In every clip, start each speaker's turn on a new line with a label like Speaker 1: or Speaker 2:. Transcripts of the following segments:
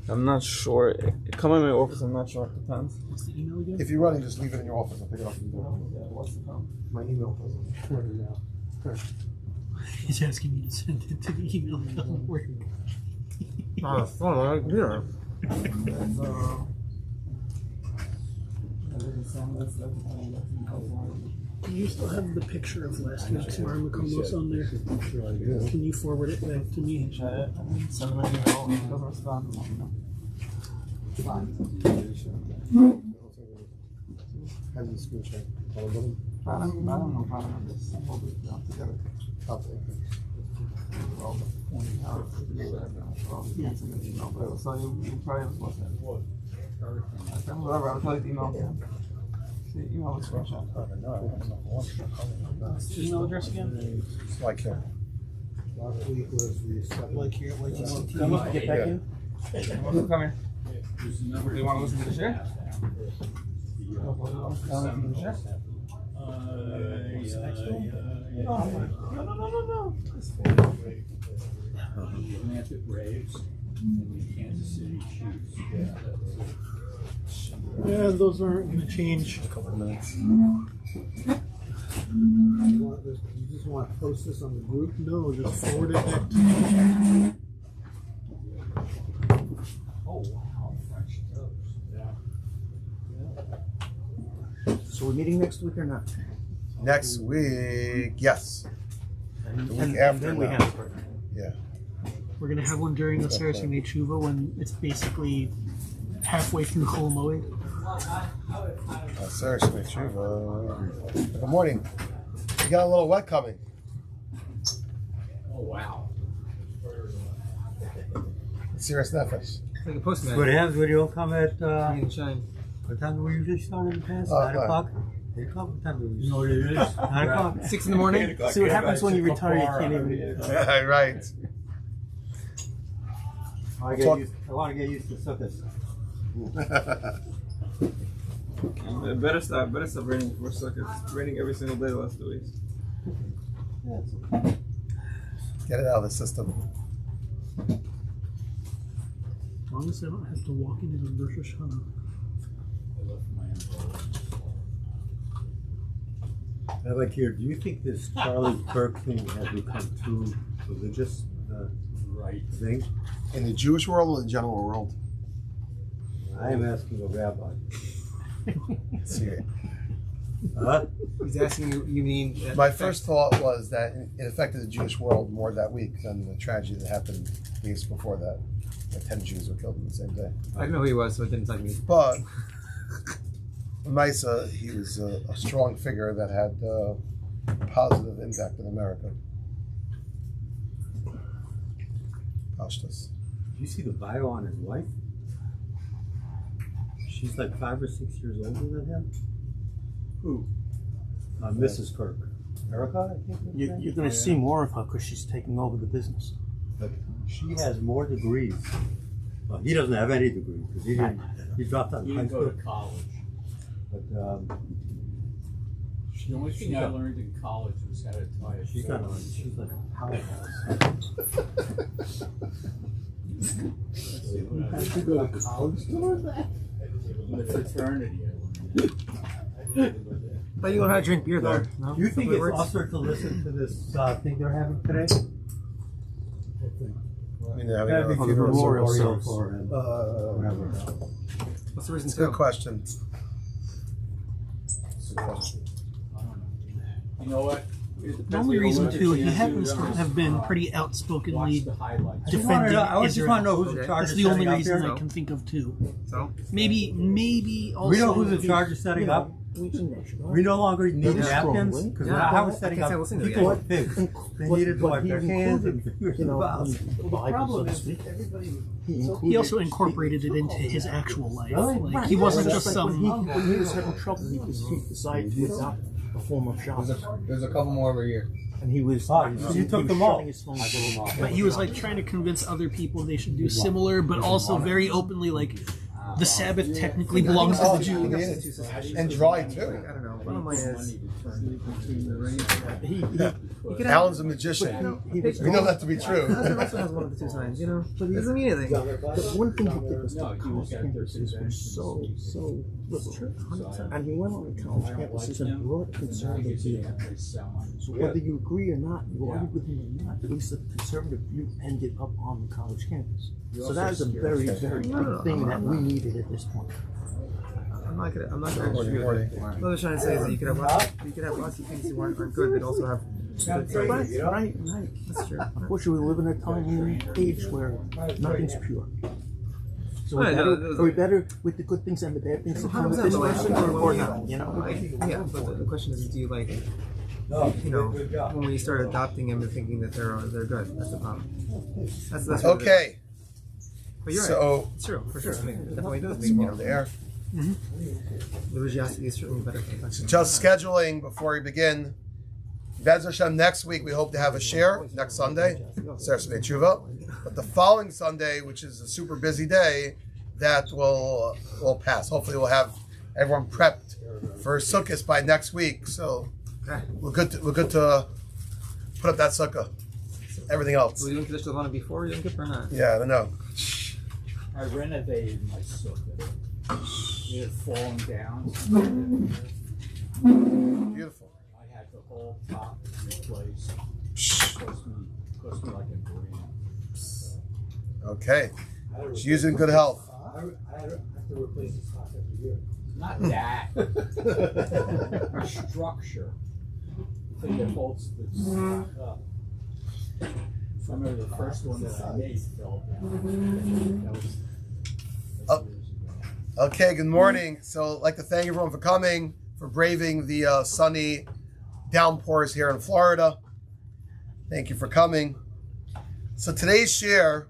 Speaker 1: I'm not sure. Come in my office. I'm not sure. It depends.
Speaker 2: What's the email again?
Speaker 3: If you're running, just leave it in your office. I'll pick it up from the door.
Speaker 1: What's the problem?
Speaker 3: My email doesn't work now.
Speaker 2: He's asking me to send it to the email. It doesn't work.
Speaker 3: Yeah.
Speaker 2: Do you still have the picture of last week's Marmacolos on there? Can you forward it back to me?
Speaker 1: Send them an email. He doesn't respond.
Speaker 3: How's the screen share?
Speaker 1: I don't know how to this. Hold it down together.
Speaker 3: I'll take it.
Speaker 1: All the pointing out to do whatever. Yeah, send an email. But so you probably have what's that? Whatever. I'll tell you the email. Email was screenshot.
Speaker 2: What's the email address again?
Speaker 3: Like here.
Speaker 4: Last week was the
Speaker 2: Like here, like
Speaker 1: Come up, get back in. Come here. Do you want to listen to the share?
Speaker 2: No.
Speaker 5: Atlantic Braves and the Kansas City Chiefs.
Speaker 2: Yeah, those aren't going to change.
Speaker 3: A couple of minutes.
Speaker 4: You just want to post this on the group?
Speaker 2: No, just forward it back to me.
Speaker 5: Oh wow, French toast. Yeah.
Speaker 4: So we're meeting next week or not?
Speaker 3: Next week, yes. The week
Speaker 4: And
Speaker 3: after.
Speaker 4: then we
Speaker 3: now.
Speaker 4: have
Speaker 3: Yeah.
Speaker 2: We're going to have one during the Saras Yemei Tshuva when it's basically halfway through Chol Moed.
Speaker 3: Seriously, true. Good morning. You got a little wet coming.
Speaker 5: Oh wow.
Speaker 3: Serious nefesh.
Speaker 1: Like a postman.
Speaker 6: What happens when you don't come at,
Speaker 1: Shine.
Speaker 6: what time do we usually start in the past? 9
Speaker 3: 9.
Speaker 6: o'clock? 8 o'clock? What time do we
Speaker 5: You know what it is?
Speaker 6: 9 o'clock?
Speaker 1: 6 in the morning.
Speaker 2: See what happens when you retire, you can't even...
Speaker 3: Right.
Speaker 6: I want to get used to sukkahs.
Speaker 1: Better stop raining for suckers. It's raining every single day the last 2 weeks.
Speaker 6: Yeah, it's okay.
Speaker 3: Get it out of the system.
Speaker 2: As long as I don't have to walk into the Rosh Hashanah.
Speaker 5: I left my envelope.
Speaker 6: How about here? Do you think this Charlie Kirk thing has become too religious
Speaker 5: Right.
Speaker 6: thing?
Speaker 3: In the Jewish world or the general world?
Speaker 6: I am asking a rabbi.
Speaker 3: See it.
Speaker 6: Huh?
Speaker 1: He's asking you mean... that
Speaker 3: My first thought was that it affected the Jewish world more that week than the tragedy that happened weeks before that. Like 10 Jews were killed in the same day.
Speaker 1: I didn't know who he was, so it didn't tell me.
Speaker 3: But Misa, he was a strong figure that had a positive impact in America. Pashtus.
Speaker 6: Did you see the bio on his wife? She's like 5 or 6 years older than him.
Speaker 5: Who?
Speaker 6: Mrs. Kirk. Erica, I think.
Speaker 4: You're going to see more of her because she's taking over the business.
Speaker 6: But she has more degrees. Well, he doesn't have any degrees because he dropped out
Speaker 5: He
Speaker 6: of high
Speaker 5: didn't go
Speaker 6: school.
Speaker 5: to college.
Speaker 6: But
Speaker 5: The only thing I learned in college was how to tie a
Speaker 6: she's like a powerhouse.
Speaker 5: Let's see what I
Speaker 4: to college to learn that?
Speaker 5: the fraternity I learned.
Speaker 1: But you know how to drink beer there. No?
Speaker 6: Do you think
Speaker 1: It
Speaker 6: it's
Speaker 1: works?
Speaker 6: awesome to listen to this thing they're having today?
Speaker 3: I mean, they're having
Speaker 6: That'd be
Speaker 3: a
Speaker 6: funeral
Speaker 3: memorial
Speaker 6: memorial
Speaker 3: service.
Speaker 6: for him. Whatever.
Speaker 1: What's the reason
Speaker 3: It's a good question.
Speaker 5: I don't know. You know what?
Speaker 2: The only reason, too, he happens to have been pretty outspokenly
Speaker 5: Watch the highlights.
Speaker 2: defending
Speaker 6: I just want to know
Speaker 2: Israel.
Speaker 6: who's in charge
Speaker 2: That's
Speaker 6: of
Speaker 2: the
Speaker 6: setting
Speaker 2: only
Speaker 6: up
Speaker 2: reason
Speaker 6: here.
Speaker 2: I can think of, too.
Speaker 1: So?
Speaker 2: Maybe also...
Speaker 6: We know who's in charge of setting up. We no longer need napkins because
Speaker 1: Yeah.
Speaker 6: how we're setting
Speaker 1: I
Speaker 6: up.
Speaker 1: can't say listen to
Speaker 6: People
Speaker 1: you.
Speaker 6: with pigs. They needed to wipe their hands and fingers and mouths.
Speaker 4: The problem is everybody.
Speaker 2: He also incorporated it into his actual life.
Speaker 6: Really?
Speaker 2: Like, he wasn't just some...
Speaker 4: When he was having trouble, he decided to adopt a form of Shabbos.
Speaker 1: There's a couple more over here.
Speaker 4: And he was.
Speaker 6: Oh, you took them all.
Speaker 2: But he was like trying to convince other people they should do similar, but also very openly like, the Sabbath technically belongs to the Jews.
Speaker 3: And dry too.
Speaker 4: I don't know. One of mine is.
Speaker 3: Alan's a magician. We know that to be true.
Speaker 4: Husband also has one of the two signs, you know? But it doesn't mean anything.
Speaker 7: The one thing that gave us the college campuses was so liberal. And he went on the college campuses and brought conservative view. So whether you agree or not, you agree with him or not, at least the conservative view ended up on the college campus. So that is a very, very big thing that we needed at this point.
Speaker 4: I'm not gonna agree with it. What I'm trying to say is that you could have lots of things you aren't good, but also have good things.
Speaker 7: Right.
Speaker 4: That's true.
Speaker 7: Unfortunately, we live in a time and age where nothing's pure. So
Speaker 4: Right,
Speaker 7: we're better with the good things and the bad things that come with this person or not, you know?
Speaker 4: Yeah, but the question is, do you like, you know, when we start adopting them and thinking that they're good? That's the problem. That's
Speaker 3: Okay.
Speaker 4: But you're
Speaker 3: So
Speaker 4: right. It's true, for sure. I mean, it definitely does
Speaker 3: some
Speaker 4: make
Speaker 3: more there.
Speaker 4: religiosity is certainly better.
Speaker 3: Just scheduling before we begin. Bez Hashem, next week we hope to have a share next Sunday, Saturday Tshuva. But the following Sunday, which is a super busy day, that will pass. Hopefully we'll have everyone prepped for Sukkot by next week. So we're good to put up that sukkah. Everything else.
Speaker 4: Were you doing Kiddush Levana before Yom Kippur or not?
Speaker 3: Yeah, I don't know.
Speaker 5: I renovated my sukkah. It had fallen down.
Speaker 3: Beautiful.
Speaker 5: I had the whole top replaced. Cost me like $1 grand.
Speaker 3: Okay. She's using good health.
Speaker 6: I have to replace the stock every year.
Speaker 5: Not that. A structure. The thing that holds the stock up. I remember the first one that I made fell down. That was years ago.
Speaker 3: Okay, good morning. So I'd like to thank everyone for coming, for braving the sunny downpours here in Florida. Thank you for coming. So today's share,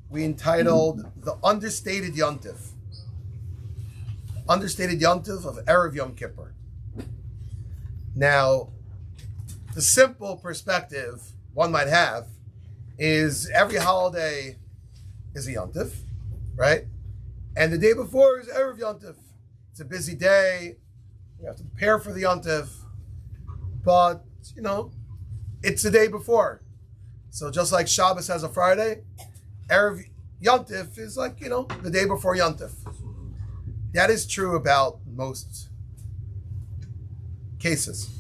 Speaker 3: we entitled The Understated Yontif. Understated Yontif of Erev Yom Kippur. Now, the simple perspective one might have is every holiday is a Yontif, right? And the day before is Erev Yontif. It's a busy day. We have to prepare for the Yontif. But, you know, it's the day before. So just like Shabbos has a Friday, Erev Yontif is like, you know, the day before Yontif. That is true about most cases.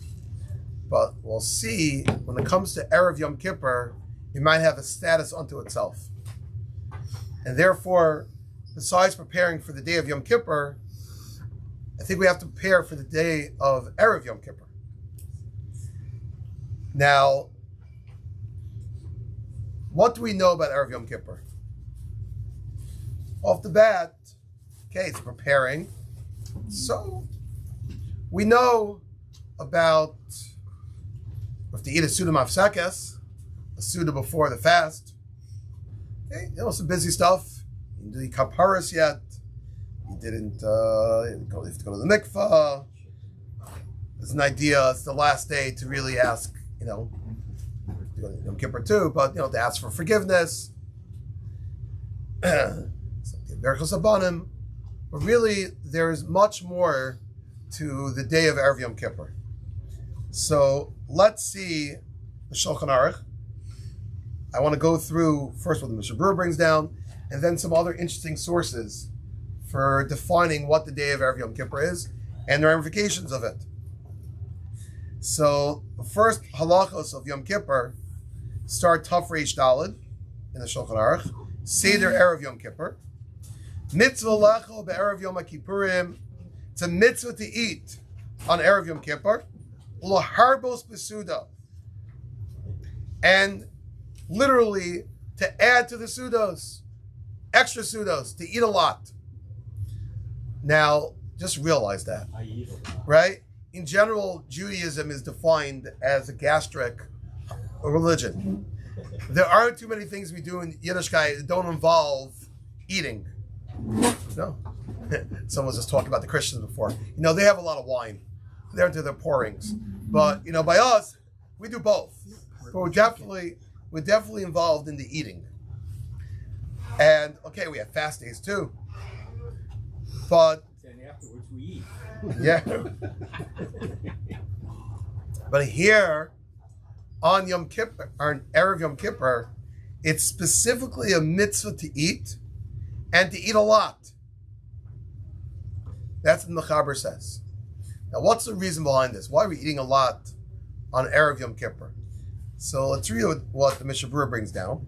Speaker 3: But we'll see when it comes to Erev Yom Kippur, it might have a status unto itself. And therefore, besides preparing for the day of Yom Kippur, I think we have to prepare for the day of Erev Yom Kippur. Now, what do we know about Erev Yom Kippur? Off the bat, okay, it's preparing. So, we know about, we have to eat a Suda Mafsakes, a Suda before the fast. Okay, you know, some busy stuff. You didn't do the Kapparas yet. You didn't, you have to go to the mikvah. There's an idea, it's the last day to really ask, you know, to go to Yom Kippur too, but, you know, to ask for forgiveness. But really, there is much more to the day of Erev Yom Kippur. So let's see the Shulchan Aruch. I want to go through first what the Mishnah Berurah brings down, and then some other interesting sources for defining what the day of Erev Yom Kippur is and the ramifications of it. So the first halachos of Yom Kippur start Taf Reish Daled in the Shulchan Aruch. Seder Erev Yom Kippur. Mitzvah lechol be'erev Yom Kippurim. It's a mitzvah to eat on Erev Yom Kippur. Ulaharbos besuda. And literally to add to the sudos, extra sudos, to eat a lot. Now, just realize that,
Speaker 5: I eat a lot.
Speaker 3: right? In general, Judaism is defined as a gastric religion. There aren't too many things we do in Yiddishkeit that don't involve eating. No. Someone was just talking about the Christians before. You know, they have a lot of wine. They're into their pourings. But, you know, by us, we do both. But we're definitely involved in the eating. And, okay, we have fast days too. But
Speaker 5: Then afterwards we eat.
Speaker 3: yeah. But here on Yom Kippur, or on Erev Yom Kippur, it's specifically a mitzvah to eat, and to eat a lot. That's what the Mechaber says. Now, what's the reason behind this? Why are we eating a lot on Erev Yom Kippur? So let's read what the Mishnah Berurah brings down.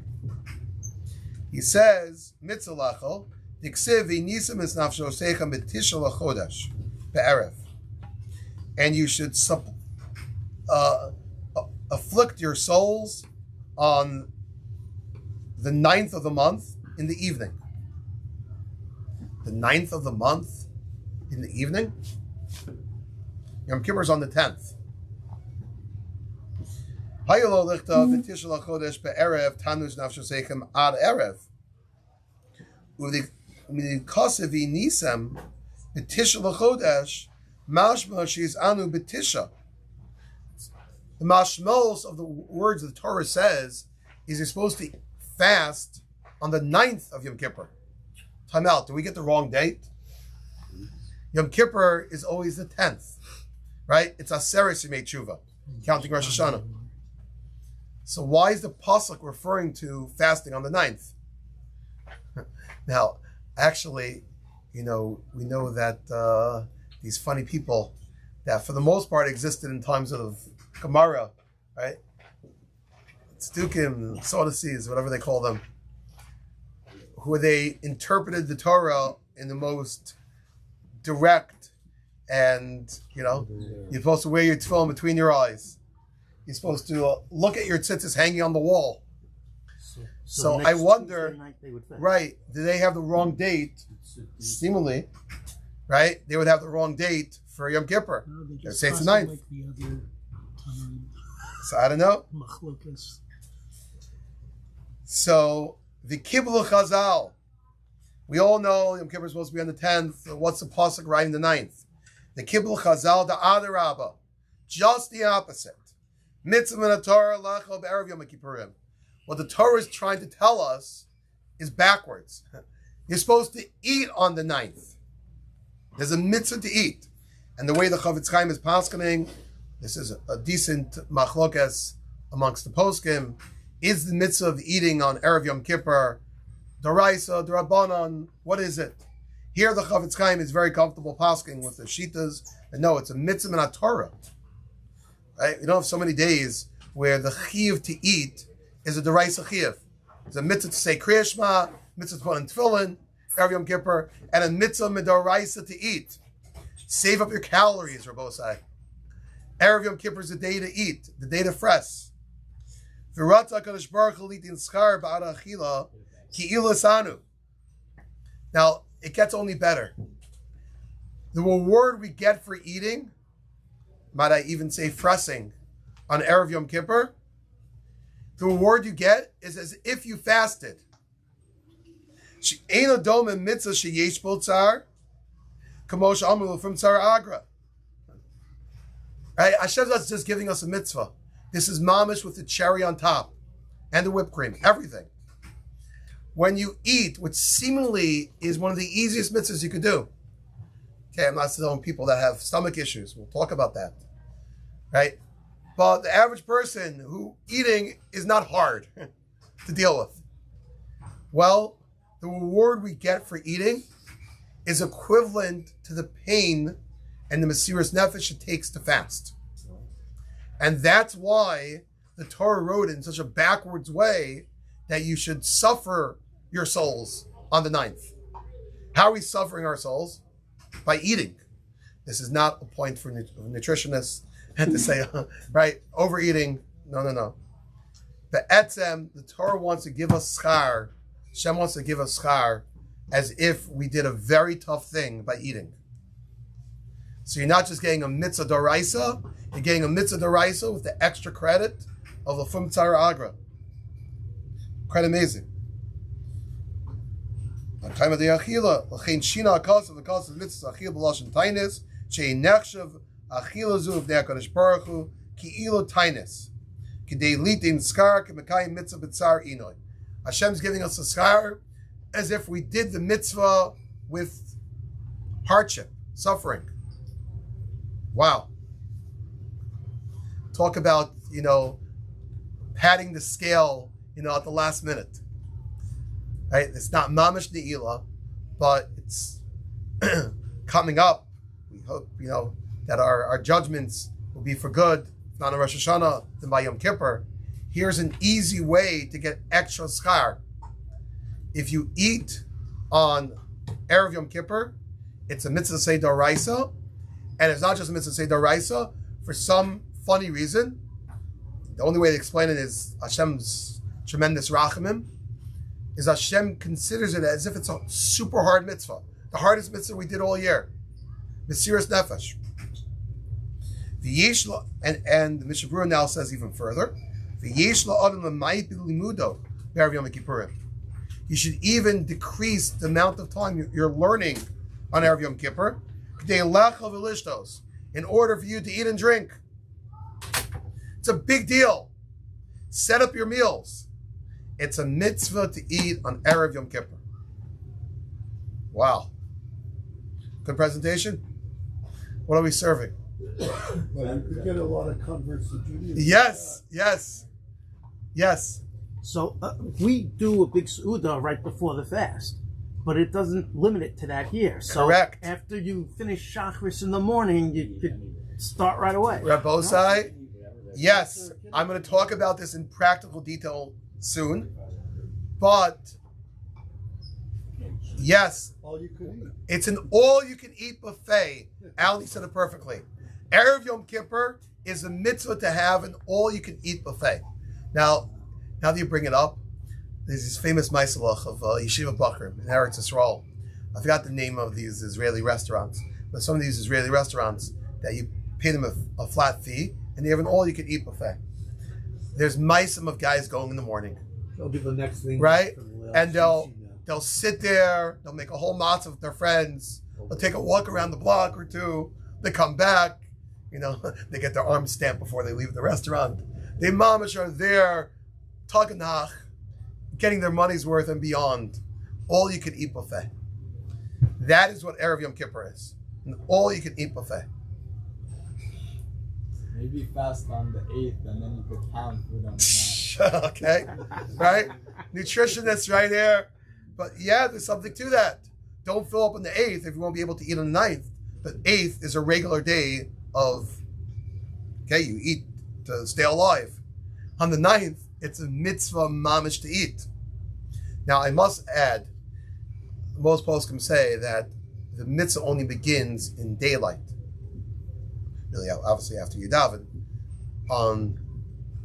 Speaker 3: He says, Mitzvah lachol, diksiv v'nisam es nafsho seichem b'tisha l'chodesh be'erev. And you should afflict your souls on the 9th of the month in the evening. The 9th of the month in the evening? Yom Kippur is on the 10th. Hayolo lichta v'tisha l'chodesh be'erev tanus nafsho seichem ad erev. U'v'dikosev v'nisam v'tisha l'chodesh mashma she's anu b'tisha. The mashmos of the words the Torah says is you're supposed to fast on the 9th of Yom Kippur. Time out. Do we get the wrong date? Yom Kippur is always the 10th, right? It's Aseres Yemei Tshuva, counting Rosh Hashanah. So why is the pasuk referring to fasting on the 9th? Now, actually, we know that these funny people that for the most part existed in times of Gemara, right? Tzdukim, Sadducees, whatever they call them, who they interpreted the Torah in the most direct, and you're supposed to wear your tefillin between your eyes. You're supposed to look at your tzitzis hanging on the wall. So I wonder, right, do they have the wrong date? Seemingly, right? They would have the wrong date for Yom Kippur.
Speaker 2: No, they
Speaker 3: They
Speaker 2: just
Speaker 3: say it's the
Speaker 2: cross it
Speaker 3: 9th.
Speaker 2: like the other time.
Speaker 3: So I don't know.
Speaker 2: Machlokas.
Speaker 3: So the Kibbul Chazal. We all know Yom Kippur is supposed to be on the 10th. What's the pasuk writing the 9th? The Kibbul Chazal, the Adarabba. Just the opposite. Mitzvah min Torah lachol be'erev Yom Kippurim. What the Torah is trying to tell us is backwards. You're supposed to eat on the 9th. There's a mitzvah to eat. And the way the Chavetz Chaim is paskening, this is a decent machlokas amongst the poskim, is the mitzvah of eating on Erev Yom Kippur, Doraisa, Dorabanan, what is it? Here the Chavetz Chaim is very comfortable pasking with the Shitas, and no, it's a mitzvah min Torah. Right? You don't have so many days where the chiyuv to eat is a Doraisa chiyuv. It's a mitzvah to say Kriya Shema, mitzvah to put on tefillin, Erev Yom Kippur, and a mitzvah midoraisa to eat. Save up your calories, Rabbosai. Erev Yom Kippur is the day to eat, the day to fresh. Now, it gets only better. The reward we get for eating, might I even say fressing, on Erev Yom Kippur, the reward you get is as if you fasted. Right? Hashem is just giving us a mitzvah. This is mamish with the cherry on top and the whipped cream, everything. When you eat, which seemingly is one of the easiest mitzvahs you could do. Okay, I'm not telling people that have stomach issues. We'll talk about that. Right? But the average person who eating is not hard to deal with. Well, the reward we get for eating is equivalent to the pain and the Mesiras Nefesh it takes to fast. And that's why the Torah wrote it in such a backwards way that you should suffer your souls on the 9th. How are we suffering our souls? By eating. This is not a point for nutritionists and to say, right, overeating. No. The etzem, the Torah wants to give us schar. Hashem wants to give us schar as if we did a very tough thing by eating. So you're not just getting a mitzvah doraisa, you're getting a mitzvah doraisa with the extra credit of the Fum Tzara Agra. Quite amazing. Time of the achila, l'chein shina akas, the akas of mitzvah achila b'lashon tainis, she'in nechshav achila zu of ne'akadosh baruch hu ki ilo tainis, k'dei litin skar k'mekayim mitzvah b'tzar inoi. Hashem's giving us a schar as if we did the mitzvah with hardship, suffering. Wow. Talk about, padding the scale, at the last minute. Right? It's not mamish ne'ilah, but it's coming up. We hope, that our judgments will be for good, not on Rosh Hashanah, then by Yom Kippur. Here's an easy way to get extra schar. If you eat on Erev Yom Kippur, it's a mitzvah say d'oraisa, and it's not just a mitzvah say d'oraisa. For some funny reason, the only way to explain it is Hashem's tremendous rachamim, is Hashem considers it as if it's a super hard mitzvah, the hardest mitzvah we did all year, Mesiras Nefesh. The Yesh and the Mishnah Berurah now says even further, the Yesh la'adam l'mayit b'limudo b'Erev Yom Kippurim. You should even decrease the amount of time you're learning on Erev Yom Kippur, in order for you to eat and drink. It's a big deal. Set up your meals. It's a mitzvah to eat on Erev Yom Kippur. Wow. Good presentation? What are we serving?
Speaker 8: Well, you could get a lot of converts to Judaism.
Speaker 3: Yes.
Speaker 7: So we do a big Suda right before the fast, but it doesn't limit it to that here. So
Speaker 3: Correct.
Speaker 7: After you finish Shachris in the morning, you could start right away.
Speaker 3: Rabbosai, yes, I'm going to talk about this in practical detail soon, but yes,
Speaker 8: All you could eat.
Speaker 3: it's an all-you-can-eat buffet. Ali said it perfectly. Erev Yom Kippur is a mitzvah to have an all-you-can-eat buffet. Now that you bring it up, there's this famous Maisalach of Yeshiva Bakr in Eretz Yisrael. I forgot the name of these Israeli restaurants, but some of these Israeli restaurants that you pay them a flat fee and they have an all-you-can-eat buffet. There's maisim of guys going in the morning,
Speaker 8: That'll be the next thing.
Speaker 3: right? And they'll sit there, they'll make a whole matzah with their friends, they'll take a walk around the block or two, they come back, they get their arms stamped before they leave the restaurant. They mamish are there, taganach, getting their money's worth and beyond. All you can eat buffet. That is what Erev Yom Kippur is. An all you can eat buffet.
Speaker 5: Maybe fast on the 8th and then you could count food on the 9th.
Speaker 3: Okay, right? Nutritionists right here. But yeah, there's something to that. Don't fill up on the 8th if you won't be able to eat on the 9th. But 8th is a regular day of, you eat to stay alive. On the 9th, it's a mitzvah mamish to eat. Now, I must add, most poskim say that the mitzvah only begins in daylight. Really, obviously after you daven on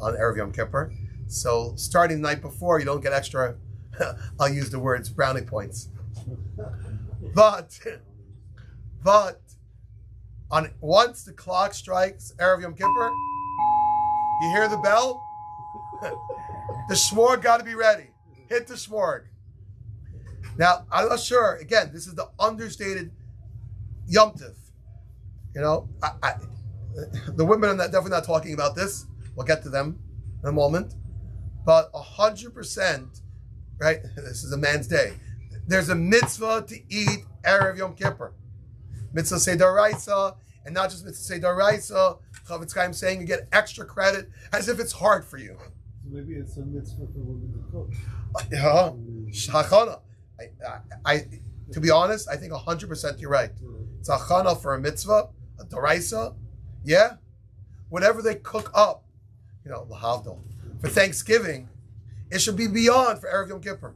Speaker 3: Erev Yom Kippur. So starting the night before, you don't get extra, I'll use the words, brownie points. But once the clock strikes Erev Yom Kippur, you hear the bell, the shmorg got to be ready. Hit the shmorg. Now, I'm not sure. Again, this is the understated Yom Tiv. The women are definitely not talking about this. We'll get to them in a moment. But 100%, right? This is a man's day. There's a mitzvah to eat Erev Yom Kippur. Mitzvah say d'oraisa, and not just mitzvah say d'oraisa. Chavetz Chaim saying you get extra credit as if it's hard for you.
Speaker 8: Maybe it's a mitzvah for women to cook.
Speaker 3: Yeah, shachana. To be honest, I think 100% you're right. It's a chana for a mitzvah, a d'oraisa. Yeah, whatever they cook up, lahavdol for Thanksgiving, it should be beyond for Erev Yom Kippur.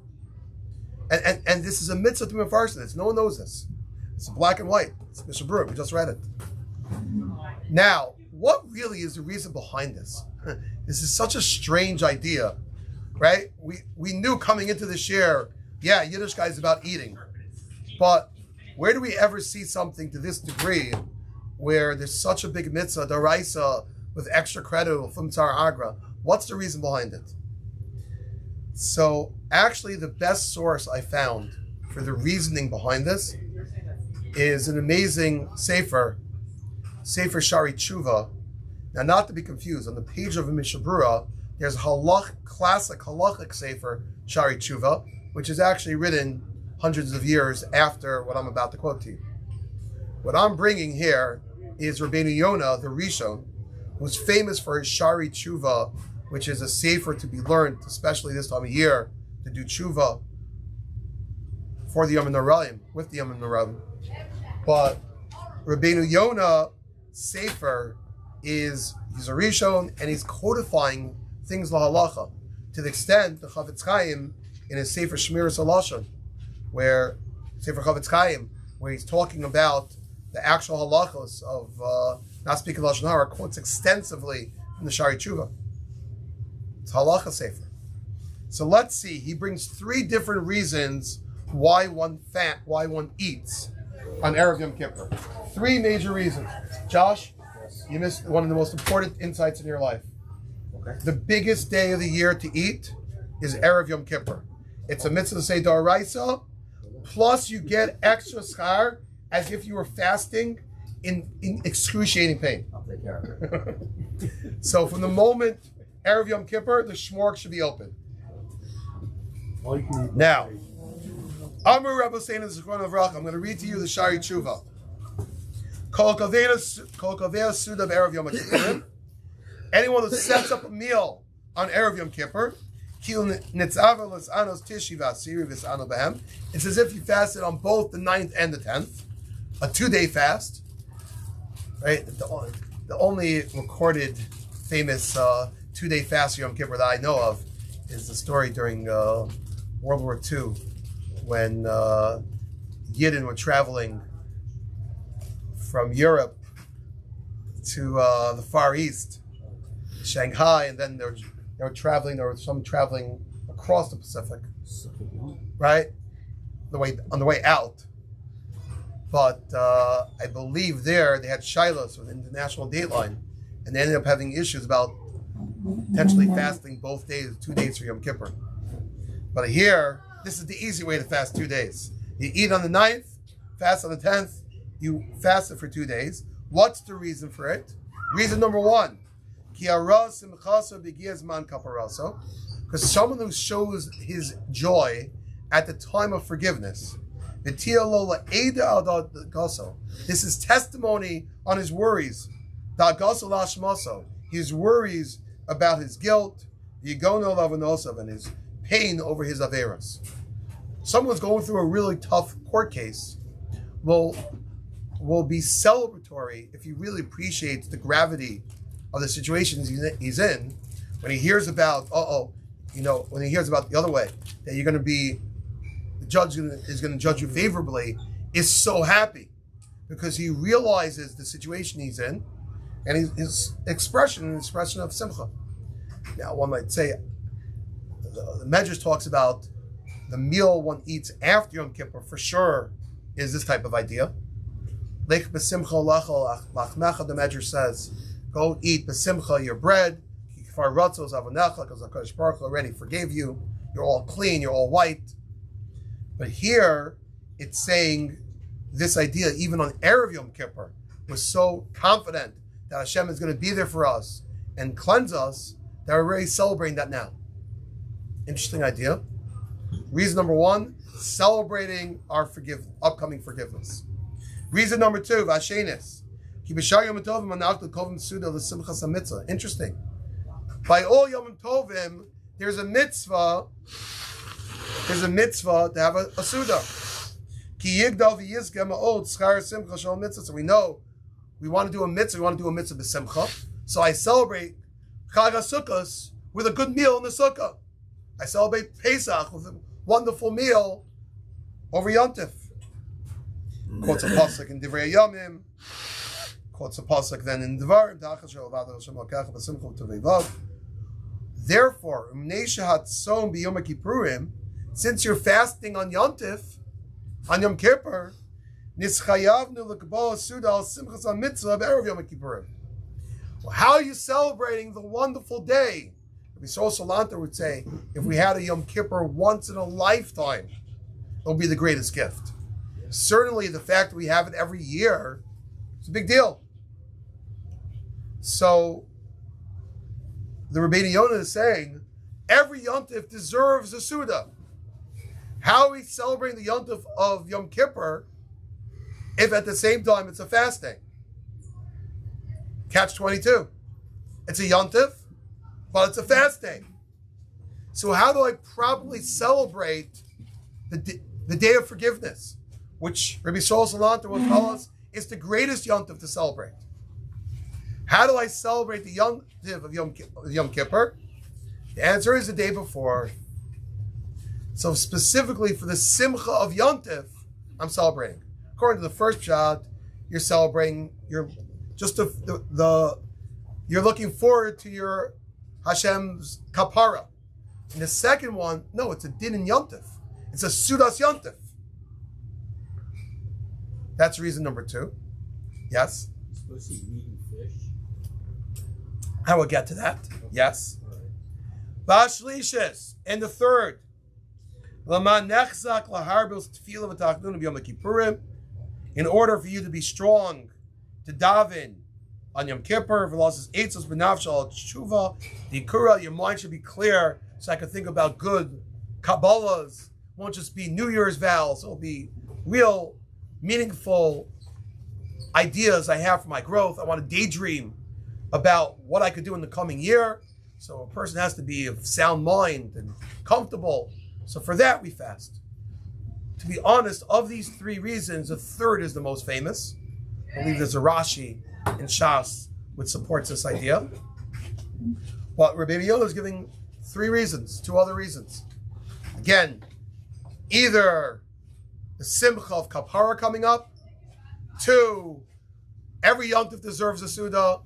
Speaker 3: And this is a mitzvah to mefarsh this. No one knows this. It's black and white. It's Mishnah Berurah. We just read it. Now, what really is the reason behind this? This is such a strange idea, right? We knew coming into this year, Yiddishkeit is about eating. But where do we ever see something to this degree where there's such a big mitzvah, d'oraisa, with extra credit from Tzar Agra? What's the reason behind it? So actually the best source I found for the reasoning behind this is an amazing Sefer Shari Tshuva. Now, not to be confused, on the page of a Mishnah Berurah, there's a classic halachic Sefer Shari Tshuva, which is actually written hundreds of years after what I'm about to quote to you. What I'm bringing here is Rabbeinu Yonah, the Rishon, who's famous for his Shari Tshuva, which is a sefer to be learned, especially this time of year, to do Tshuva for the Yom Noraim, with the Yom Noraim. But Rabbeinu Yonah sefer he's a Rishon, and he's codifying things lahalacha, to the extent the Chavetz Chaim in his sefer Shmiras HaLashon, where sefer Chavetz Chaim, where he's talking about the actual halachos of not speaking Lashon Hara, quotes extensively from the Shari Tshuva. It's halacha sefer. So let's see. He brings 3 different reasons why one eats on Erev Yom Kippur. 3 major reasons. Josh, you missed one of the most important insights in your life.
Speaker 4: Okay.
Speaker 3: The biggest day of the year to eat is Erev Yom Kippur. It's a mitzvah to say Daraisa, plus you get extra schar as if you were fasting in excruciating pain.
Speaker 4: I'll take care of it.
Speaker 3: So from the moment Erev Yom Kippur, the shmork should be open.
Speaker 6: All you can eat.
Speaker 3: Now, Amar Rebbe saying in the Zichron Avrach, I'm going to read to you the Shari Tshuva. Kol Kaveh Suda Erev Yom Kippur. Anyone who sets up a meal on Erev Yom Kippur, it's as if you fasted on both the 9th and the 10th, a 2-day fast. Right, the only recorded famous 2-day fast Yom Kippur that I know of is the story during World War II, when Yidden were traveling from Europe to the Far East, Shanghai, and then they were traveling. There was some traveling across the Pacific, right? On the way out. But I believe there they had shilos with international dateline, and they ended up having issues about potentially fasting both days, 2 days for Yom Kippur. But here, this is the easy way to fast 2 days. You eat on the 9th, fast on the 10th, you fast it for 2 days. What's the reason for it? Reason number 1, because someone who shows his joy at the time of forgiveness, this is testimony on his worries. His worries about his guilt, and his pain over his averas. Someone's going through a really tough court case will be celebratory if he really appreciates the gravity of the situations he's in. When he hears about, when he hears about the other way, that you're going to be, the judge is going to judge you favorably, is so happy because he realizes the situation he's in, and his expression of simcha. Now, one might say, the Medrash talks about the meal one eats after Yom Kippur for sure is this type of idea. Lech b'simcha lachmecha, the Medrash says, go eat b'simcha your bread, because HaKadosh Baruch Hu already forgave you, you're all clean, you're all white. But here, it's saying this idea, even on Erev Yom Kippur, we're so confident that Hashem is going to be there for us and cleanse us, that we're already celebrating that now. Interesting idea. Reason number 1, celebrating our upcoming forgiveness. Reason number 2, Vashenis. Interesting. By all Yom Tovim, there's a mitzvah to have a Suda. So we know we want to do a mitzvah b'simcha. So I celebrate Chag HaSukkos with a good meal in the sukkah. I celebrate Pesach with a wonderful meal over Yontif. Quotes a pasuk in Divrei Yomim. Quotes a pasuk then in Devarim. Therefore, since you're fasting on Yontif, on Yom Kippur, how are you celebrating the wonderful day? Yisrael Salanter would say, if we had a Yom Kippur once in a lifetime, it would be the greatest gift. Certainly the fact that we have it every year is a big deal. So the Rabbeinu Yonah is saying, every Yontif deserves a Suda. How are we celebrating the Yontif of Yom Kippur if at the same time it's a fasting? Catch 22. It's a yontif, but it's a fasting. So how do I properly celebrate the day of forgiveness, which Rabbi Shaul Salanter will tell us is the greatest yontif to celebrate? How do I celebrate the yontif of Yom Kippur? The answer is the day before. So specifically for the simcha of yontif, I'm celebrating. According to the first pshat, you're celebrating. You're just you're looking forward to your Hashem's kapara. And the second one, no, it's a din in yontif. It's a sudas yontif. That's reason number 2. Yes.
Speaker 5: You're supposed to be eating fish.
Speaker 3: I will get to that. Yes. Bashlishis. And the third. In order for you to be strong to daven on Yom Kippur, your mind should be clear, so I can think about good Kabbalahs. It won't just be New Year's vows. It'll be real, meaningful ideas I have for my growth. I want to daydream about what I could do in the coming year. So a person has to be of sound mind and comfortable. So for that, we fast. To be honest, of these 3 reasons, the third is the most famous. I believe there's a Rashi in Shas which supports this idea. But Rabbi Yoda is giving 3 reasons, 2 other reasons. Again, either the simcha of kapara coming up, 2, every yontif deserves a suda.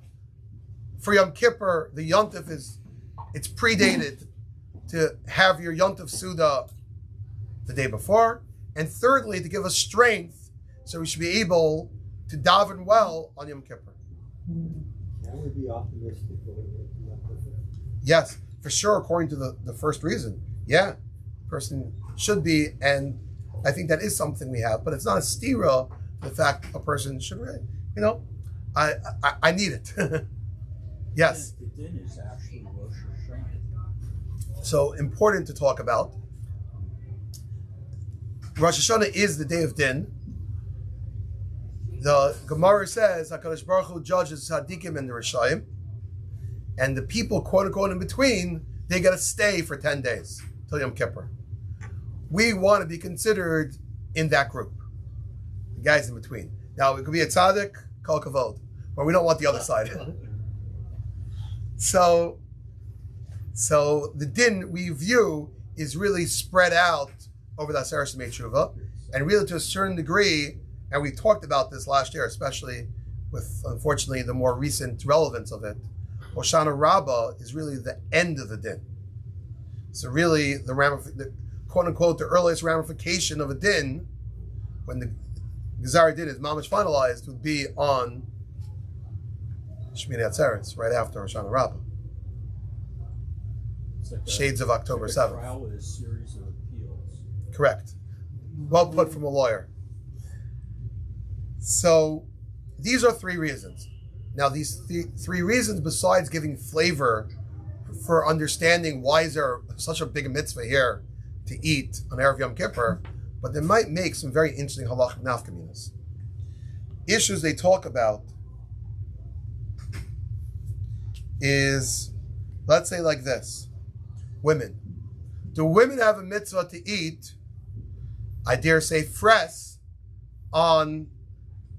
Speaker 3: For Yom Kippur, the yontif it's predated to have your yontif suda the day before. And thirdly, to give us strength, so we should be able to daven well on Yom Kippur.
Speaker 6: That would be optimistic.
Speaker 3: Yes, for sure, according to the first reason. Yeah, person should be, and I think that is something we have, but it's not a stira, the fact a person should really, I need it. Yes.
Speaker 5: The din is actually Rosh Hashanah.
Speaker 3: So important to talk about. Rosh Hashanah is the day of din. The Gemara says HaKadosh Baruch Hu judges Tzadikim and the Rishayim, and the people, quote unquote, in between, they got to stay for 10 days till Yom Kippur. We want to be considered in that group, the guys in between. Now it could be a tzaddik, kol kavod, but we don't want the other side. So the din we view is really spread out over the Aseret Shuvah, and really to a certain degree, and we talked about this last year, especially with, unfortunately, the more recent relevance of it. Hoshana Rabbah is really the end of the din. So really, the quote unquote, the earliest ramification of a din, when the Gezara din is mamash finalized, would be on Shmini Atzeres, right after Hoshana Rabbah. Shades of October 7th.
Speaker 5: Trial with a series of appeals.
Speaker 3: Correct. Well put from a lawyer. So these are 3 reasons. Now these 3 reasons, besides giving flavor for understanding why is there such a big mitzvah here to eat on Erev Yom Kippur, but they might make some very interesting halachic nafkaminas. Issues they talk about is, let's say like this, women. Do women have a mitzvah to eat, I dare say, fresh on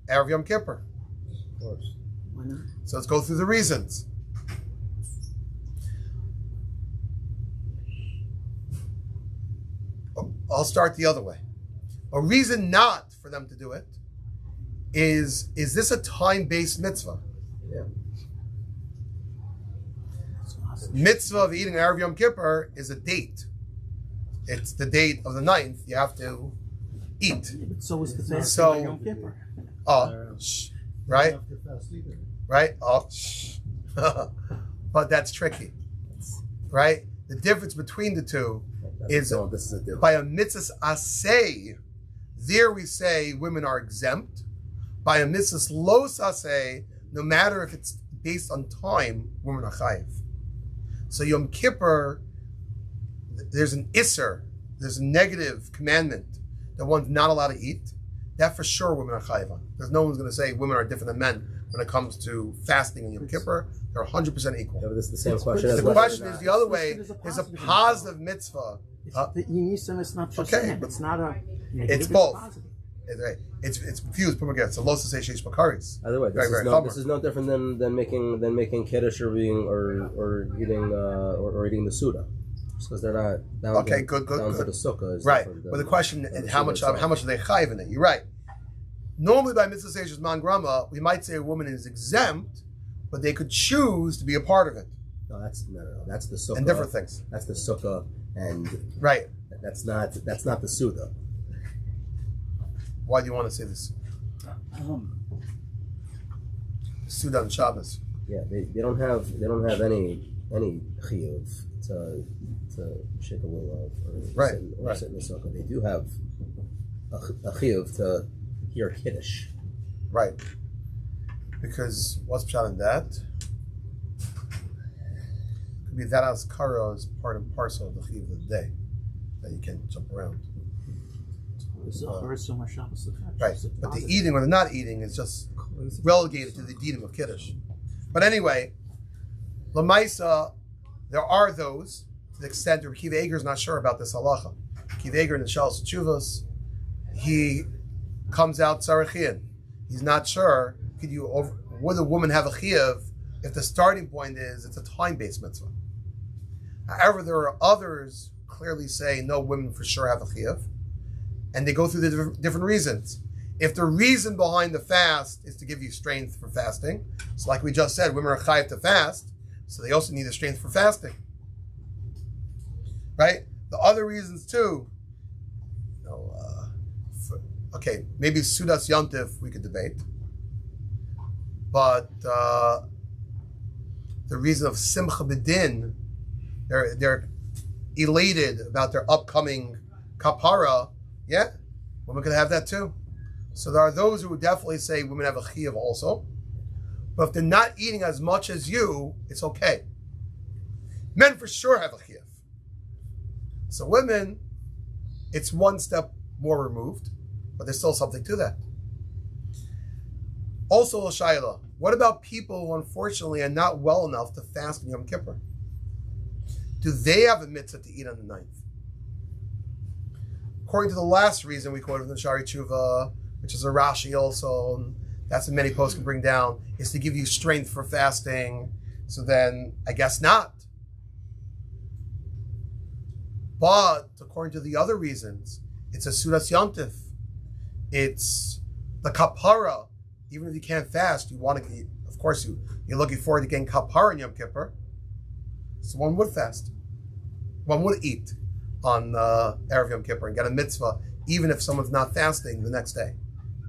Speaker 3: Erev Yom Kippur?
Speaker 6: Of course.
Speaker 7: Why not?
Speaker 3: So let's go through the reasons. I'll start the other way. A reason not for them to do it is this a time-based mitzvah?
Speaker 6: Yeah.
Speaker 3: Mitzvah of eating Erev Yom Kippur is a date. It's the date of the 9th. You have to eat.
Speaker 7: But so is the fasting
Speaker 3: So-
Speaker 7: on Yom Kippur.
Speaker 3: Right?
Speaker 8: Have to fast either.
Speaker 3: Right? But that's tricky. Right? The difference between the two is by a mitzvah aseh, there we say women are exempt. By a mitzvah los aseh, no matter if it's based on time, women are chayiv. So Yom Kippur, there's an isser, there's a negative commandment that one's not allowed to eat. that for sure women are chayiv on. There's no one's going to say women are different than men when it comes to fasting in Yom Kippur. They're 100% equal.
Speaker 9: Yeah, but this is the same question.
Speaker 3: The question is the other way. There's a positive mitzvah.
Speaker 7: The Inisam is not just
Speaker 3: Okay,
Speaker 7: him. It's not a.
Speaker 3: It's both. It's confused. It's a los sheish bakaris.
Speaker 9: Either way, this is no different than making kiddush or eating the suda, because they're not down to the sukkah. Is
Speaker 3: right, but the question is how much are they chayiv in it? You're right. Normally, by mitzvah seishes man grama, we might say a woman is exempt, but they could choose to be a part of it.
Speaker 9: No, that's the sukkah
Speaker 3: and different things.
Speaker 9: That's the sukkah, and
Speaker 3: right.
Speaker 9: That's not the suda.
Speaker 3: Why do you want to say this? Suda and Shabbos.
Speaker 9: Yeah, they don't have any chiyuv to shake a willow or sit in the sukkah. They do have a chiyuv to hear kiddush.
Speaker 3: Right. Because what's pshat in that? Could be that as kara is part and parcel of the chiyuv of the day that you can't jump around. Right, but the eating or the not eating is just relegated to the dinim of kiddush. But anyway, Lamaisa, there are those to the extent that Kiv Eger is not sure about this halacha. Kiv Eger in the Shalos Tshuvos, he comes out Tzarachian. He's not sure. Would a woman have a chiyuv if the starting point is it's a time-based mitzvah? However, there are others who clearly say no, women for sure have a chiyuv. And they go through the different reasons. If the reason behind the fast is to give you strength for fasting, so like we just said, women are chayiv to fast, so they also need the strength for fasting. Right? The other reasons too, maybe Sudas Yontif we could debate, but the reason of Simcha B'Din, they're elated about their upcoming kapara. Yeah, women could have that too. So there are those who would definitely say women have a chiyuv also. But if they're not eating as much as you, it's okay. Men for sure have a chiyuv. So women, it's one step more removed, but there's still something to that. Also, Shaila, what about people who unfortunately are not well enough to fast in Yom Kippur? Do they have a mitzvah to eat on the 9th? According to the last reason we quoted from the Shari Tshuva, which is a Rashi also, and that's what many posts can bring down, is to give you strength for fasting. So then, I guess not. But according to the other reasons, it's a Sudas Yontif. It's the kapara. Even if you can't fast, you want to eat. Of course, you're looking forward to getting kapara in Yom Kippur. So one would fast. One would eat on Erev Yom Kippur and get a mitzvah, even if someone's not fasting the next day.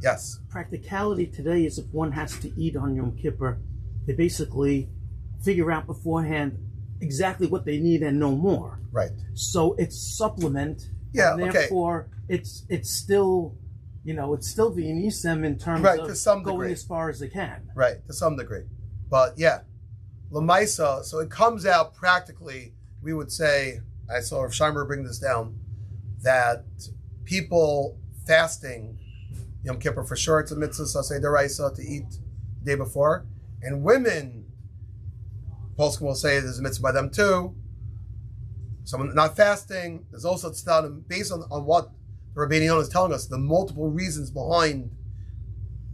Speaker 3: Yes?
Speaker 7: Practicality today is if one has to eat on Yom Kippur, they basically figure out beforehand exactly what they need and no more.
Speaker 3: Right.
Speaker 7: So it's supplement.
Speaker 3: Yeah,
Speaker 7: and therefore, it's still, it's still the Inisem in terms
Speaker 3: right,
Speaker 7: of
Speaker 3: to some
Speaker 7: going
Speaker 3: degree.
Speaker 7: as far as they can.
Speaker 3: Right, to some degree. But yeah, Lamaisa, so it comes out practically, we would say, I saw Rav Shimer bring this down, that people fasting Yom Kippur, for sure it's a mitzvah, saseh deraisa, to eat the day before. And women, Poskim will say there's a mitzvah by them too. Someone not fasting, there's also tzaddim, based on what the Rabbeinu Yonah is telling us, the multiple reasons behind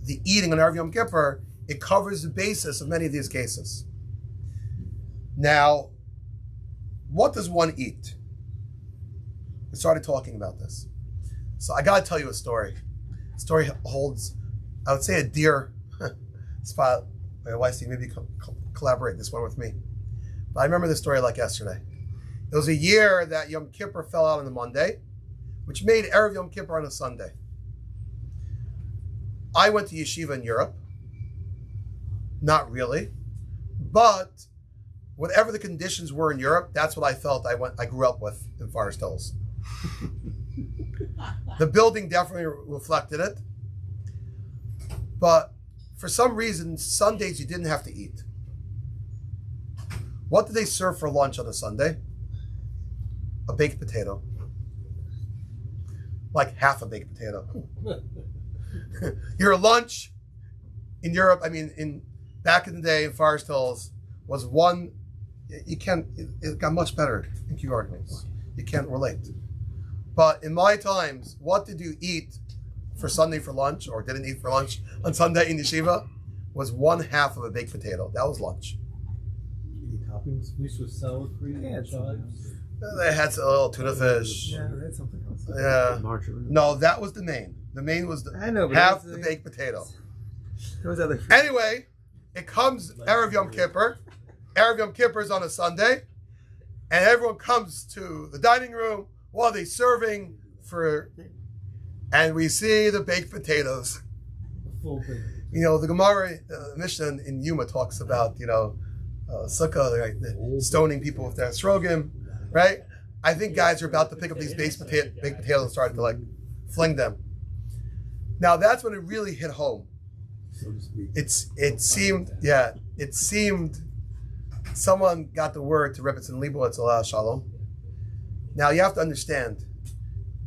Speaker 3: the eating on Erev Yom Kippur, it covers the basis of many of these cases. Now, what does one eat? We started talking about this. So I got to tell you a story. The story holds, I would say, a dear spot. My wife said, maybe collaborate this one with me. But I remember this story like yesterday. It was a year that Yom Kippur fell out on a Monday, which made Erev Yom Kippur on a Sunday. I went to yeshiva in Europe. Not really. But whatever the conditions were in Europe, that's what I felt I grew up with in Forest Hills. The building definitely reflected it. But for some reason, Sundays you didn't have to eat. What did they serve for lunch on a Sunday? A baked potato. Like half a baked potato. Your lunch in Europe, I mean, back in the day in Forest Hills, was one. You can't. It got much better in Kew Gardens. You can't relate. But in my times, what did you eat for Sunday for lunch, or didn't eat for lunch on Sunday in yeshiva, was 1/2 of a baked potato. That was lunch.
Speaker 6: Any toppings?
Speaker 5: At least with sour cream
Speaker 4: Yeah,
Speaker 5: and chives.
Speaker 3: They had a little tuna fish.
Speaker 4: Yeah, that's something else.
Speaker 3: Yeah.
Speaker 7: Margarine.
Speaker 3: No, that was the main. The main was
Speaker 4: I know, but
Speaker 3: half
Speaker 4: that's
Speaker 3: the baked potato.
Speaker 4: There was other.
Speaker 3: Anyway, it comes Erev Yom Kippur. Erev Yom Kippur is on a Sunday, and everyone comes to the dining room. What are they serving for? And we see the baked potatoes.
Speaker 5: Full big.
Speaker 3: You know, the Gemara Mishnah in Yuma talks about, sukkah, right, stoning people with their srogim, right? I think guys are about to pick up these baked potatoes and start to fling them. Now that's when it really hit home.
Speaker 6: So to speak.
Speaker 3: It seemed someone got the word to Rebbetzin Leibowitz, Alaa Shalom. Now you have to understand,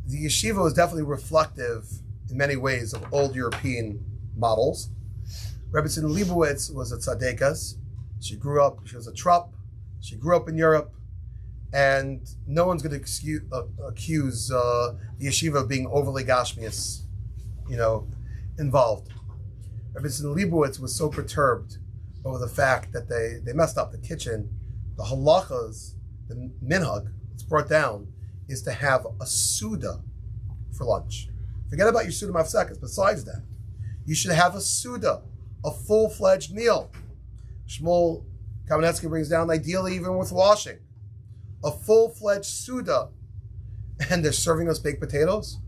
Speaker 3: the yeshiva was definitely reflective in many ways of old European models. Rebbetzin Leibowitz was a tzaddikas. She was a trup. She grew up in Europe, and no one's going to accuse the yeshiva of being overly gashmias, involved. Rebbetzin Leibowitz was so perturbed over the fact that they messed up the kitchen. The halachas, the minhag, it's brought down, is to have a Suda for lunch. Forget about your Suda mafsekas. Besides that, you should have a Suda, a full-fledged meal. Shmuel Kamenetsky brings down, ideally even with washing, a full-fledged Suda, and they're serving us baked potatoes.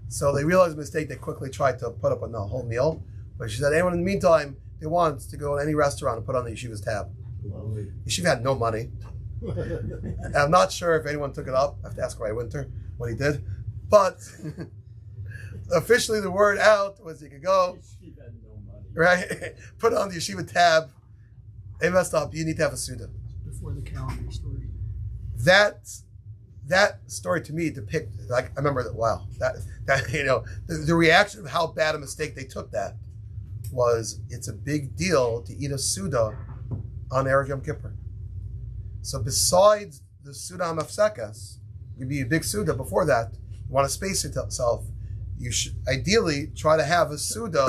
Speaker 3: So they realized a mistake. They quickly tried to put up a whole meal. But she said, anyone in the meantime, they want to go to any restaurant and put on the yeshiva's tab. Yeshiva had no money. And I'm not sure if anyone took it up. I have to ask Ray Winter what he did. But officially the word out was you could go, right? Put on the yeshiva tab. They messed up. You need to have a Suda.
Speaker 2: Before the calendar story.
Speaker 3: That story to me depicted, I remember that, wow, that the reaction of how bad a mistake they took that was, it's a big deal to eat a Suda on Erev Yom Kippur. So besides the Suda HaMafsekas, you'd be a big Suda before that, you want to space yourself, you should ideally try to have a Suda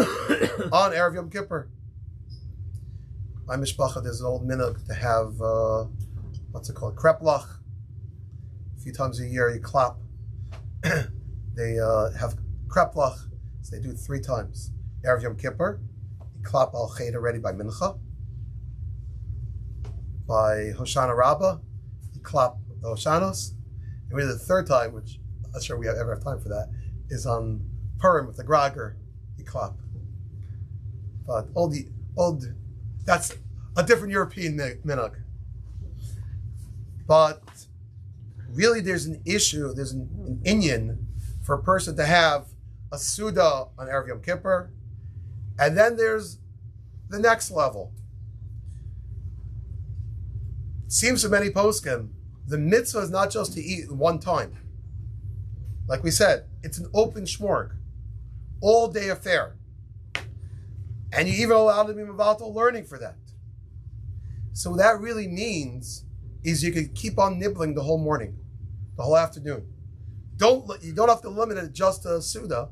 Speaker 3: on Erev Yom Kippur. My mishpacha, there's an old minhag to have, what's it called, kreplach. A few times a year you clap. They have kreplach, so they do it 3 times. Erev Yom Kippur, you clap al cheder ready by mincha. By Hoshana Rabbah, you clap the Hoshanos. And really the 3rd time, which I'm not sure we ever have time for that, is on Purim with the Grager, you clap. But that's a different European minhag. But really there's an issue, there's an inyan for a person to have a Suda on Erev Yom Kippur. And then there's the next level. It seems to many poskim, the mitzvah is not just to eat one time. Like we said, it's an open shmorg, all day affair. And you even allowed to be mevatel learning for that. So what that really means is you could keep on nibbling the whole morning, the whole afternoon. You don't have to limit it just to Suda.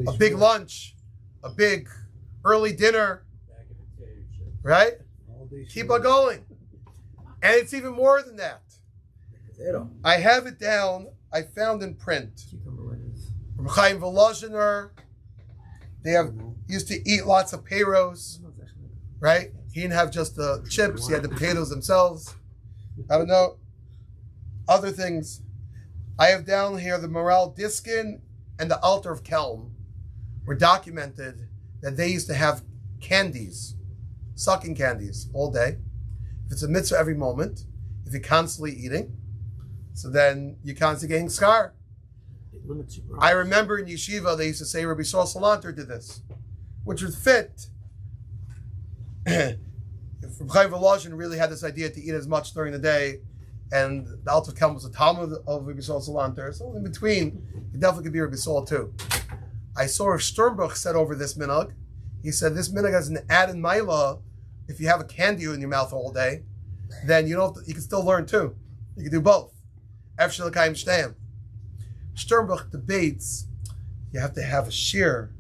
Speaker 3: A big lunch, a big early dinner, right? Keep on going. And it's even more than that. I have it down, I found in print. From Chaim Volozhiner, they used to eat lots of payros, right? He didn't have just the chips, he had the potatoes themselves. I don't know. Other things. I have down here the Moral Diskin and the Altar of Kelm were documented that they used to have candies, sucking candies all day. If it's a mitzvah every moment, if you're constantly eating, so then you're constantly getting scar. I remember in yeshiva they used to say Rabbi Saul Salanter did this, which would fit. From Chaim Volozhin really had this idea to eat as much during the day, and the Alter Kelm was a Talmud of Rabbi Saul Salanter. So in between, it definitely could be Rabbi Saul too. I saw Rav Sternbuch said over this minhag. He said this minhag has an added maila. If you have a candy in your mouth all day, then you can still learn too. You can do both. Efshel L'Kayim Shteyim. Sternbuch debates. You have to have a shear,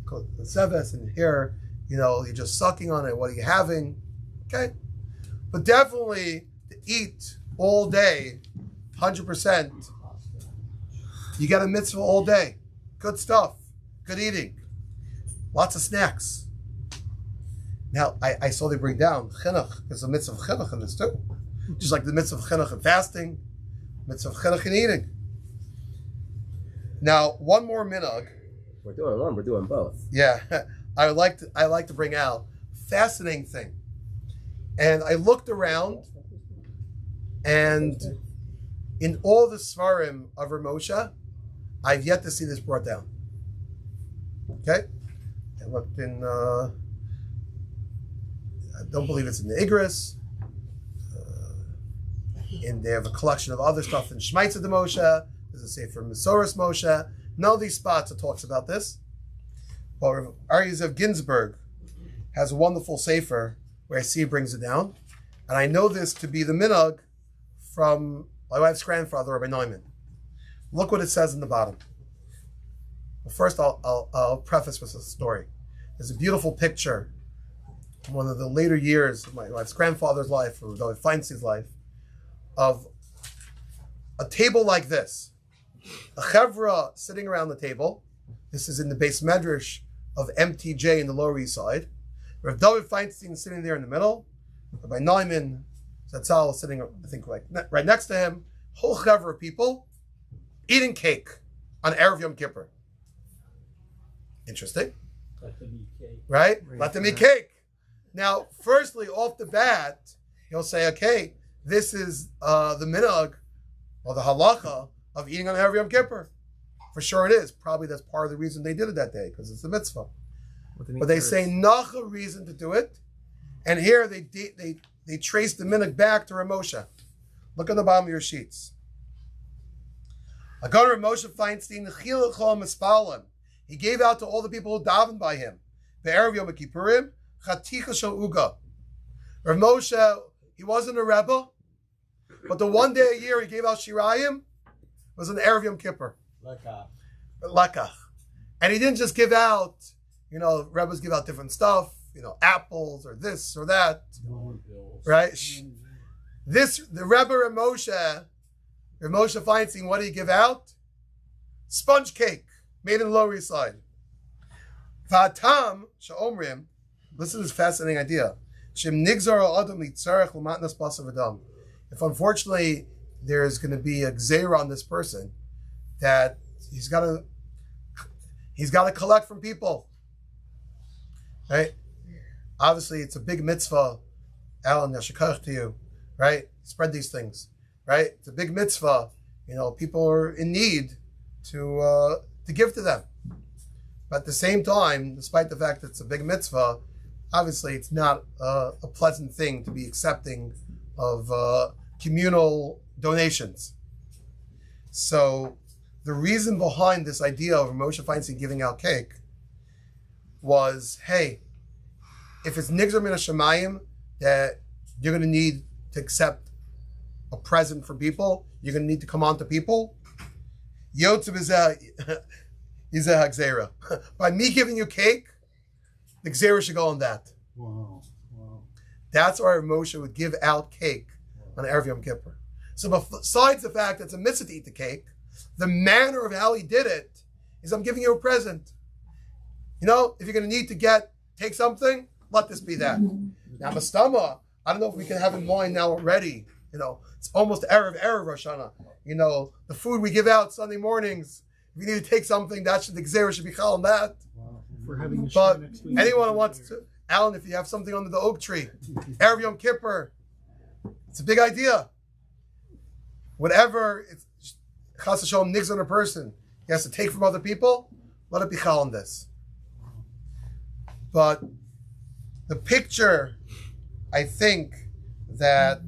Speaker 3: the seves, and here, you're just sucking on it. What are you having? Okay, but definitely to eat all day, 100%. You get a mitzvah all day. Good stuff. Good eating. Lots of snacks. Now, I saw they bring down chinuch. There's a mitzvah of chinuch in this too. Just like the mitzvah of chinuch and fasting, mitzvah of chinuch and eating. Now, one more minhag.
Speaker 9: We're doing one, we're doing both.
Speaker 3: Yeah, I like to bring out fascinating thing. And I looked around, and in all the svarim of Rav Moshe, I've yet to see this brought down. Okay? I looked in, I don't believe it's in the Igris. And they have a collection of other stuff in Shmaitza de Moshe. There's a sefer Mesoras Moshe. None of these spots it talks about this. But Aryeh Ginsburg has a wonderful sefer where I see he brings it down. And I know this to be the minhag from my wife's grandfather, Rabbi Neumann. Look what it says in the bottom. Well, first, I'll preface with a story. There's a beautiful picture from one of the later years of my wife's grandfather's life, or David Feinstein's life, of a table like this. A chevra sitting around the table. This is in the base medrash of MTJ in the Lower East Side. Rav David Feinstein sitting there in the middle. Rabbi Neumann Zatzal sitting, I think, right next to him. Whole chevra of people eating cake on Erev Yom Kippur. Interesting.
Speaker 5: Let them eat cake.
Speaker 3: Right? Let them eat cake. Now, firstly, off the bat, he'll say, okay, this is the minhag, or the halacha, of eating on Erev Yom Kippur. For sure it is. Probably that's part of the reason they did it that day, because it's the mitzvah. But they say nacha reason to do it. And here they trace the minhag back to Rav Moshe. Look at the bottom of your sheets. Agon Rav Moshe Feinstein, Chilachom Mispalim. He gave out to all the people who davened by him. The Erev Yom Kippurim, Chaticha Shel Uga. Rav Moshe, he wasn't a rebbe, but the one day a year he gave out Shirayim was an Erev Yom Kippur. Lekach. And he didn't just give out, rebbes give out different stuff, apples or this or that. Right? The Rebbe Rav Moshe Feinstein, what did he give out? Sponge cake made in the Lower East Side. V'atam she'omrim, listen to this fascinating idea. Shem nigzar adam litzarech l'matnas basav adam. If unfortunately there's going to be a gzeira on this person that he's got to collect from people, right? Obviously, it's a big mitzvah. Alan, yashikach to you, right? Spread these things, right? It's a big mitzvah. People are in need to give to them. But at the same time, despite the fact that it's a big mitzvah, obviously it's not a pleasant thing to be accepting of communal donations. So the reason behind this idea of Moshe Feinstein giving out cake was, hey, if it's nigzar min hashamayim that you're going to need to accept a present from people, you're going to need to come on to people, yotzav is a gzeira. By me giving you cake, the gzeira should go on that.
Speaker 8: Wow.
Speaker 3: That's why Moshe would give out cake on Erev Yom Kippur. So besides the fact that it's a mitzvah to eat the cake, the manner of how he did it is, I'm giving you a present. If you're going to need to take something, let this be that. Now, Mastama, I don't know if we can have in mind now already. It's almost Erev Rosh Hashanah. The food we give out Sunday mornings, if you need to take something, the gzeira should be chal on that.
Speaker 2: Wow. We're having a
Speaker 3: But
Speaker 2: next week.
Speaker 3: anyone who wants to, Alan, if you have something under the oak tree, Erev Yom Kippur, it's a big idea. Whatever it's chas v'shalom nigs on a person, he has to take from other people, let it be chal on this. But the picture, I think that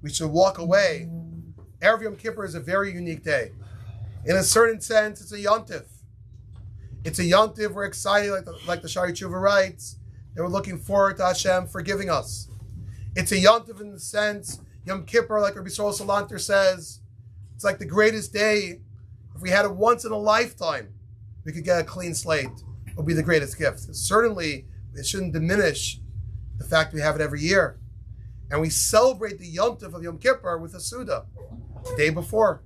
Speaker 3: we should walk away. Erev Yom Kippur is a very unique day. In a certain sense, it's a yontif. It's a yontiv. We're excited, like the Shari Tshuva writes, that we're looking forward to Hashem forgiving us. It's a yontiv in the sense, Yom Kippur, like Rabbi Yisrael Salanter says, it's like the greatest day. If we had it once in a lifetime, we could get a clean slate. It would be the greatest gift. Certainly, it shouldn't diminish the fact we have it every year. And we celebrate the yontiv of Yom Kippur with a Suda the day before.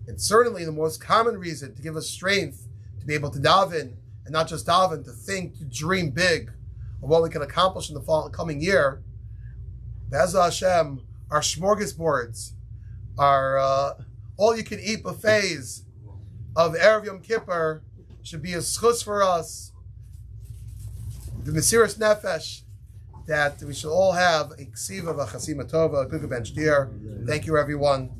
Speaker 3: It's certainly the most common reason to give us strength to be able to daven, and not just daven, to think, to dream big of what we can accomplish in the coming year. Be'ezras Hashem, our smorgasbords, our all-you-can-eat buffets of Erev Yom Kippur should be a schus for us, the Mesiras Nefesh, that we should all have a ksiva, a chasima tova, a good bench deer. Thank you, everyone.